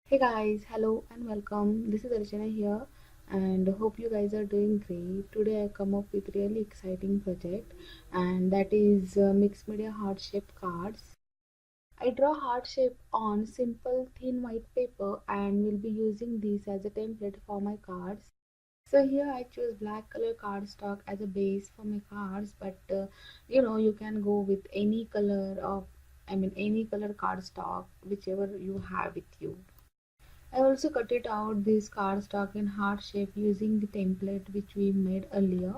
Hey guys, hello and welcome. This is Archana here and hope you guys are doing great. Today I come up with really exciting project and that is mixed media heart shape cards. I draw heart shape on simple thin white paper and will be using this as a template for my cards. So here I choose black color cardstock as a base for my cards, but you can go with any color of any color cardstock whichever you have with you. I also cut it out this cardstock in heart shape using the template which we made earlier.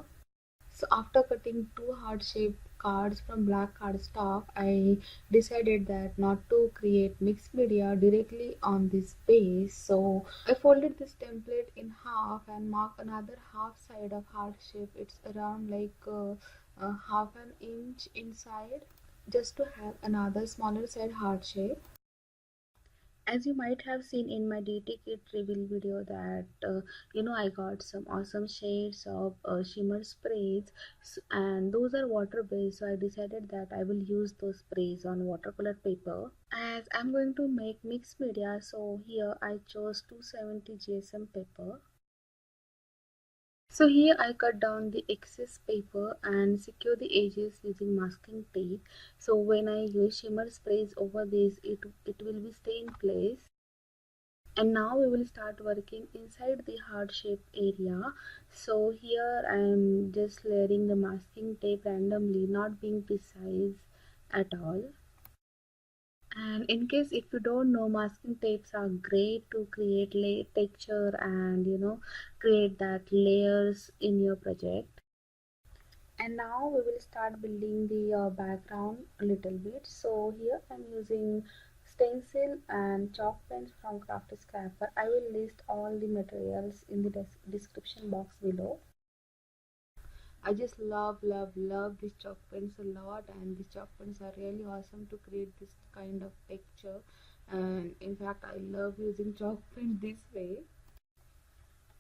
So after cutting two heart shaped cards from black cardstock, I decided that not to create mixed media directly on this base. So I folded this template in half and mark another half side of heart shape. It's around half an inch inside just to have another smaller side heart shape. As you might have seen in my DT kit reveal video that I got some awesome shades of shimmer sprays, and those are water based, so I decided that I will use those sprays on watercolor paper. As I'm going to make mixed media, so here I chose 270 GSM paper. So here I cut down the excess paper and secure the edges using masking tape. So when I use shimmer sprays over this, it will be stay in place. And now we will start working inside the heart shape area. So here I am just layering the masking tape randomly, not being precise at all. And in case if you don't know, masking tapes are great to create texture and create that layers in your project. And now we will start building the background a little bit. So here I'm using stencil and chalk pens from CRAFTYSCRAPPER. I will list all the materials in the description box below. I just love these chalk pens a lot, and these chalk pens are really awesome to create this kind of texture. And in fact, I love using chalk pens this way.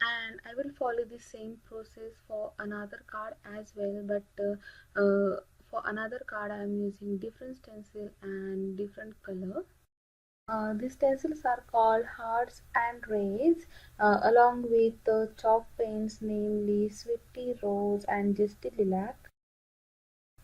And I will follow the same process for another card as well, but for another card I am using different stencil and different color. These stencils are called hearts and rays, along with the chalk paints namely Sweetie Rose and Zesty Lilac.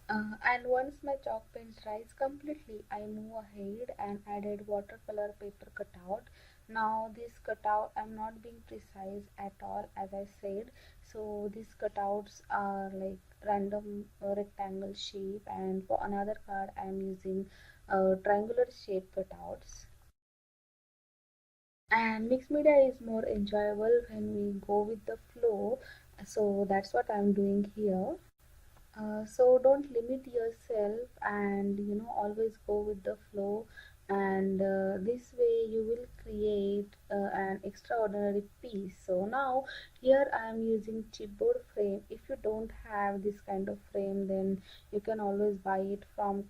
And once my chalk paint dries completely, I move ahead and added watercolor paper cutout. Now this cutout, I'm not being precise at all as I said. So these cutouts are like random rectangle shape, and for another card I'm using triangular shape cutouts. And mixed media is more enjoyable when we go with the flow, so that's what I'm doing here. So don't limit yourself, and always go with the flow, and this way you will create an extraordinary piece. So now here I am using chipboard frame. If you don't have this kind of frame, then you can always buy it from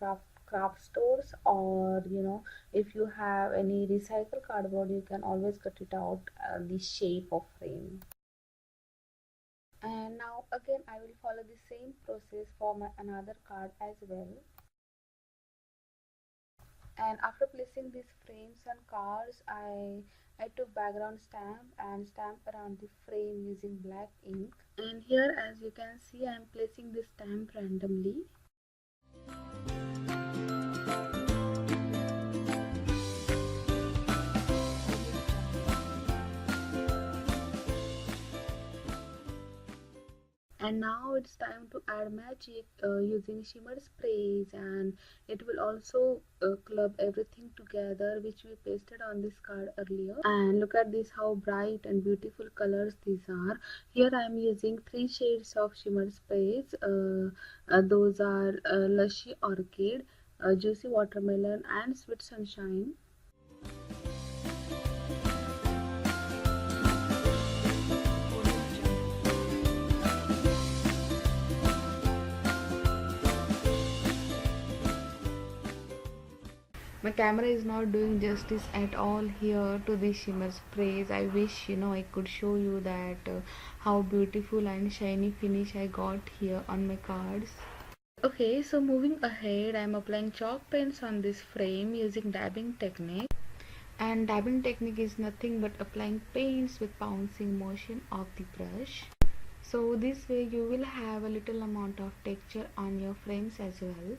craft stores, or if you have any recycled cardboard, you can always cut it out the shape of frame. And now again I will follow the same process for my another card as well. And after placing these frames on cards, I took background stamp and stamp around the frame using black ink. And here, as you can see, I am placing this stamp randomly. And now it's time to add magic using shimmer sprays, and it will also club everything together which we pasted on this card earlier. And look at this, how bright and beautiful colors these are. Here I am using 3 shades of shimmer sprays. Those are Lushy Orchid, Juicy Watermelon and Sweet Sunshine. My camera is not doing justice at all here to the shimmer sprays. I wish I could show you that how beautiful and shiny finish I got here on my cards. Okay, so moving ahead, I am applying chalk paints on this frame using dabbing technique. And dabbing technique is nothing but applying paints with bouncing motion of the brush. So this way you will have a little amount of texture on your frames as well.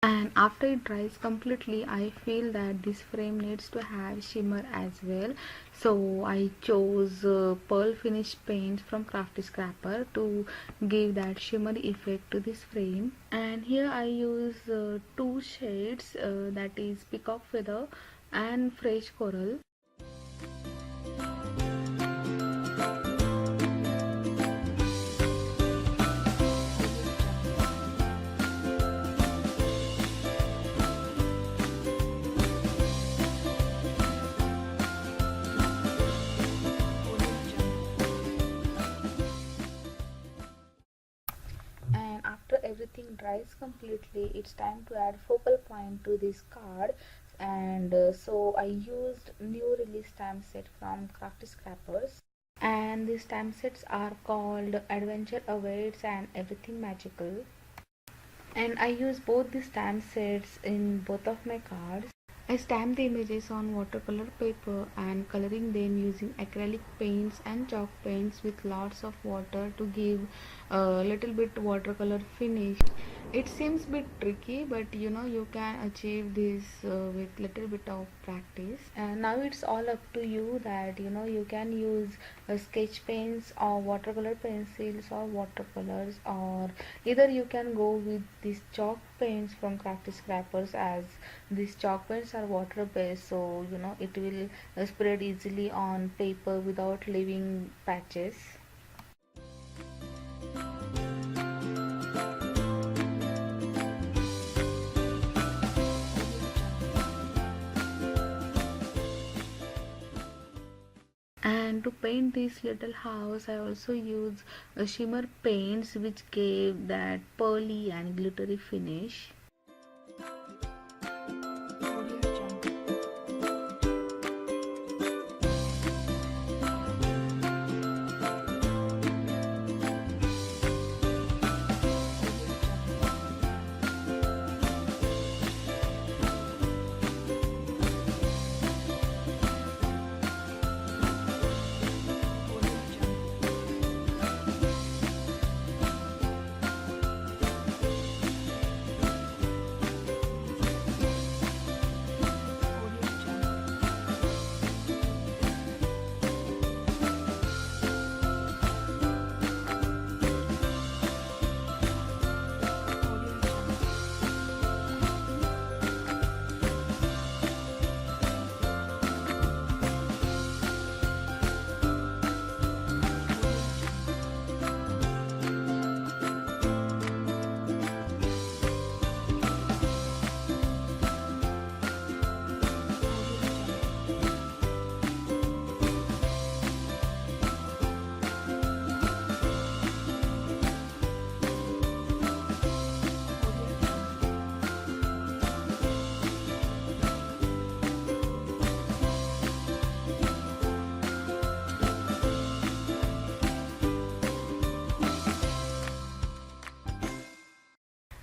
And after it dries completely, I feel that this frame needs to have shimmer as well. So I chose pearl finish paints from Crafty Scrapper to give that shimmery effect to this frame. And here I use two shades, that is Peacock Feather and Fresh Coral. And after everything dries completely, it's time to add focal point to this card. And so I used new release stamp set from Crafty Scrappers, and these stamp sets are called Adventure Awaits and Everything Magical. And I use both the stamp sets in both of my cards. I stamp the images on watercolor paper and coloring them using acrylic paints and chalk paints with lots of water to give a little bit watercolor finish. It seems a bit tricky, but you can achieve this with little bit of practice. And now it's all up to you that you can use sketch paints or watercolor pencils or watercolors, or either you can go with these chalk paints from Crafty Scrappers, as these chalk paints are water based, so it will spread easily on paper without leaving patches. And to paint this little house, I also use shimmer paints, which gave that pearly and glittery finish.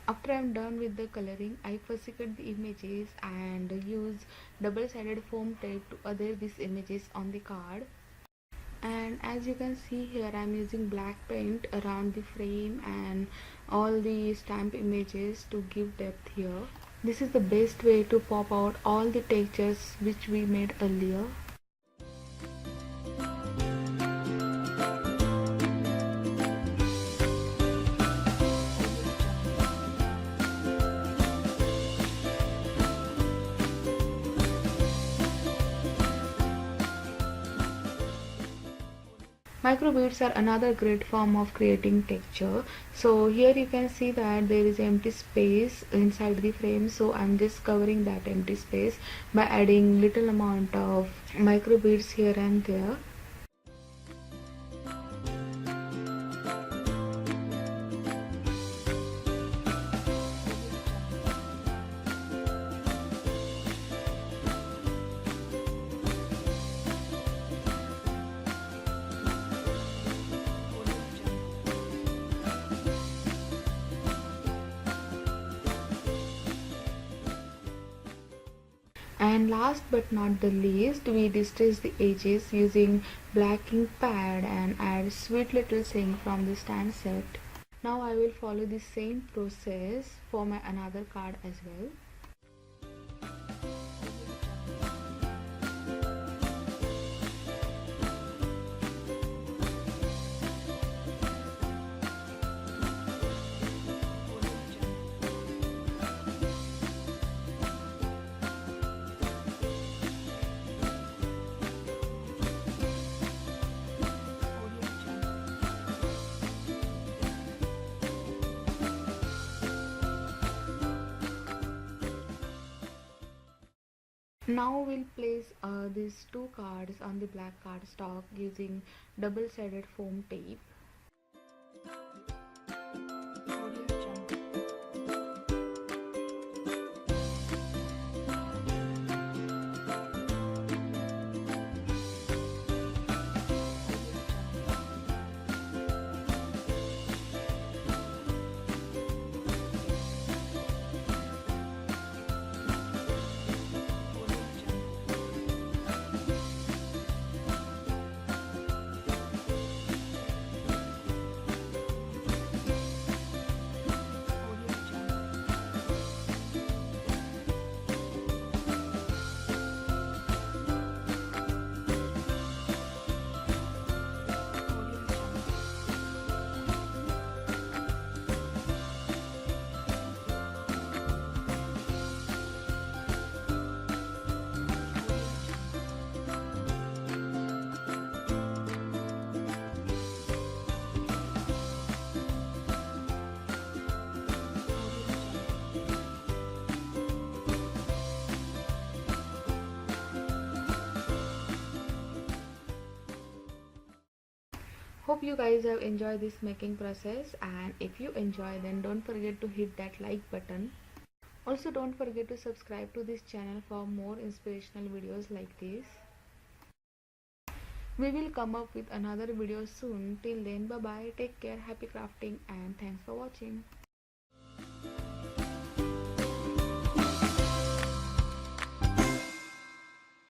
After I'm done with the coloring, I fussy cut the images and use double-sided foam tape to adhere these images on the card. And as you can see here, I'm using black paint around the frame and all the stamp images to give depth here. This is the best way to pop out all the textures which we made earlier. Micro beads are another great form of creating texture. So here you can see that there is empty space inside the frame, so I'm just covering that empty space by adding little amount of micro beads here and there. And last but not the least, we distress the edges using black ink pad and add sweet little saying from the stand set. Now I will follow the same process for my another card as well. Now we'll place these two cards on the black cardstock using double-sided foam tape. Hope you guys have enjoyed this making process, and if you enjoy, then don't forget to hit that like button. Also don't forget to subscribe to this channel for more inspirational videos like this. We will come up with another video soon. Till then, bye bye, take care, happy crafting, and thanks for watching.